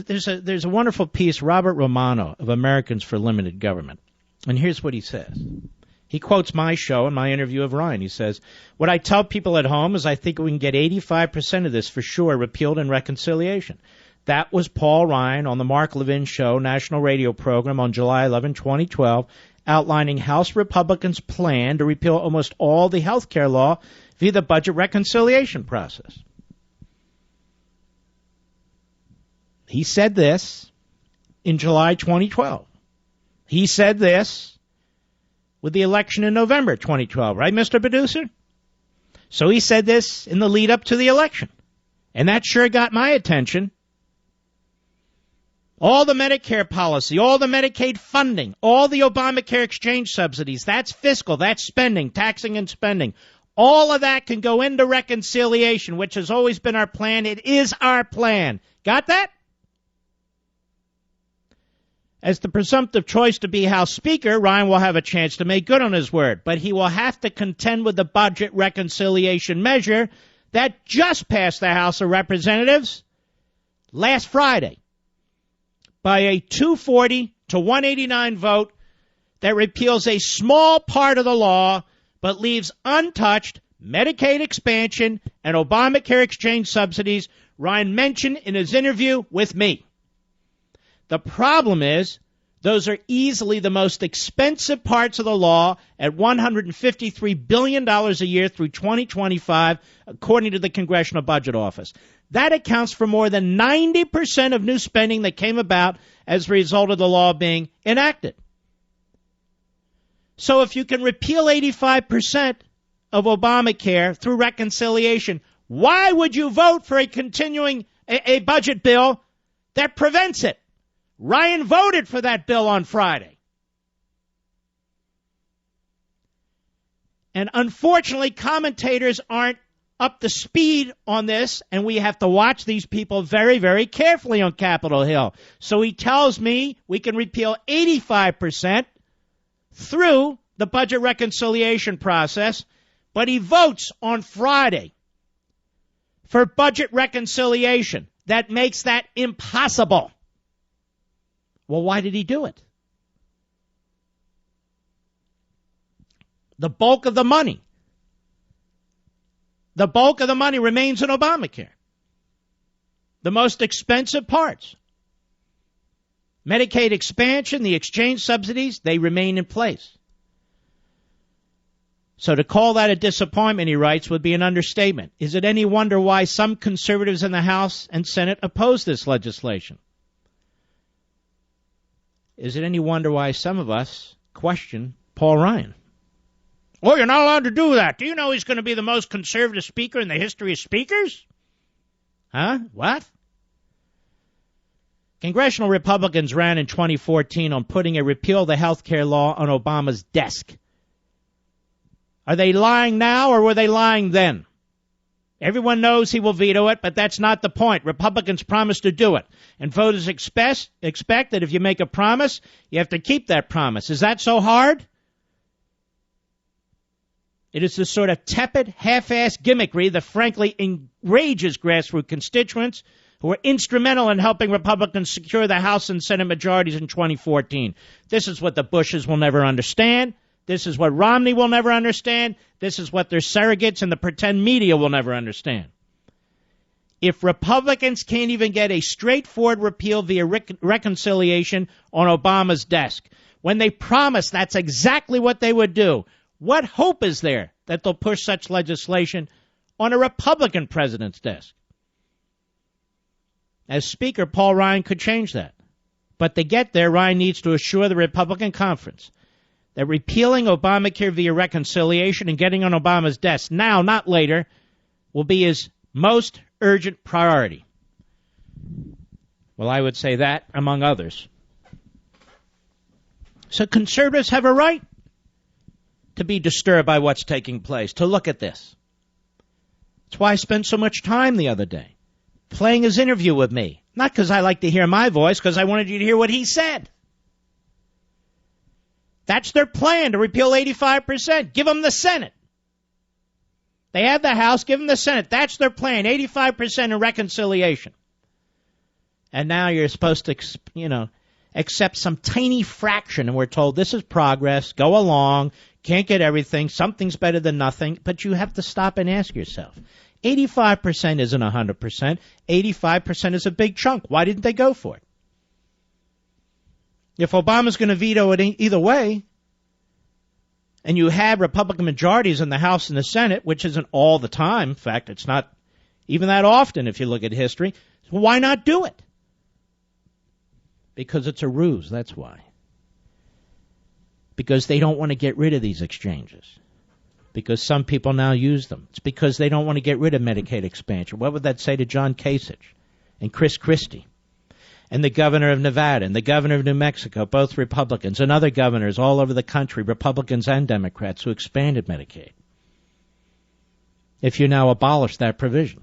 there's a wonderful piece, Robert Romano of Americans for Limited Government. And here's what he says. He quotes my show and my interview of Ryan. He says, what I tell people at home is I think we can get 85% of this for sure repealed in reconciliation. That was Paul Ryan on the Mark Levin Show national radio program on July 11, 2012, outlining House Republicans' plan to repeal almost all the health care law via the budget reconciliation process. He said this in July 2012. He said this with the election in November 2012, right, Mr. Producer? So he said this in the lead up to the election. And that sure got my attention. All the Medicare policy, all the Medicaid funding, all the Obamacare exchange subsidies, that's fiscal, that's spending, taxing and spending. All of that can go into reconciliation, which has always been our plan. It is our plan. Got that? As the presumptive choice to be House Speaker, Ryan will have a chance to make good on his word, but he will have to contend with the budget reconciliation measure that just passed the House of Representatives last Friday by a 240 to 189 vote that repeals a small part of the law but leaves untouched Medicaid expansion and Obamacare exchange subsidies Ryan mentioned in his interview with me. The problem is those are easily the most expensive parts of the law at $153 billion a year through 2025, according to the Congressional Budget Office. That accounts for more than 90% of new spending that came about as a result of the law being enacted. So if you can repeal 85% of Obamacare through reconciliation, why would you vote for a budget bill that prevents it? Ryan voted for that bill on Friday. And unfortunately, commentators aren't up to speed on this, and we have to watch these people very, very carefully on Capitol Hill. So he tells me we can repeal 85% through the budget reconciliation process, but he votes on Friday for budget reconciliation. That makes that impossible. Well, why did he do it? The bulk of the money remains in Obamacare. The most expensive parts. Medicaid expansion, the exchange subsidies, they remain in place. So to call that a disappointment, he writes, would be an understatement. Is it any wonder why some conservatives in the House and Senate oppose this legislation? Is it any wonder why some of us question Paul Ryan? Oh, you're not allowed to do that. Do you know he's going to be the most conservative speaker in the history of speakers? Huh? What? Congressional Republicans ran in 2014 on putting a repeal of the health care law on Obama's desk. Are they lying now or were they lying then? Everyone knows he will veto it, but that's not the point. Republicans promised to do it. And voters expect that if you make a promise, you have to keep that promise. Is that so hard? It is this sort of tepid, half-assed gimmickry that frankly enrages grassroots constituents who were instrumental in helping Republicans secure the House and Senate majorities in 2014. This is what the Bushes will never understand. This is what Romney will never understand. This is what their surrogates and the pretend media will never understand. If Republicans can't even get a straightforward repeal via reconciliation on Obama's desk, when they promise that's exactly what they would do, what hope is there that they'll push such legislation on a Republican president's desk? As Speaker, Paul Ryan could change that. But to get there, Ryan needs to assure the Republican conference that repealing Obamacare via reconciliation and getting on Obama's desk now, not later, will be his most urgent priority. Well, I would say that, among others. So conservatives have a right to be disturbed by what's taking place, to look at this. That's why I spent so much time the other day playing his interview with me. Not because I like to hear my voice, because I wanted you to hear what he said. That's their plan, to repeal 85%. Give them the Senate. They have the House, give them the Senate. That's their plan, 85% in reconciliation. And now you're supposed to, accept some tiny fraction, and we're told this is progress, go along, can't get everything, something's better than nothing, but you have to stop and ask yourself. 85% isn't 100%. 85% is a big chunk. Why didn't they go for it? If Obama's going to veto it either way, and you have Republican majorities in the House and the Senate, which isn't all the time, in fact, it's not even that often if you look at history, why not do it? Because it's a ruse, that's why. Because they don't want to get rid of these exchanges. Because some people now use them. It's because they don't want to get rid of Medicaid expansion. What would that say to John Kasich and Chris Christie and the governor of Nevada and the governor of New Mexico, both Republicans, and other governors all over the country, Republicans and Democrats, who expanded Medicaid? If you now abolish that provision.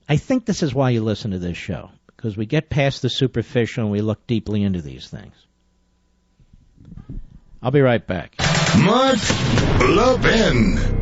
I think this is why you listen to this show, because we get past the superficial and we look deeply into these things. I'll be right back. Mark Levin.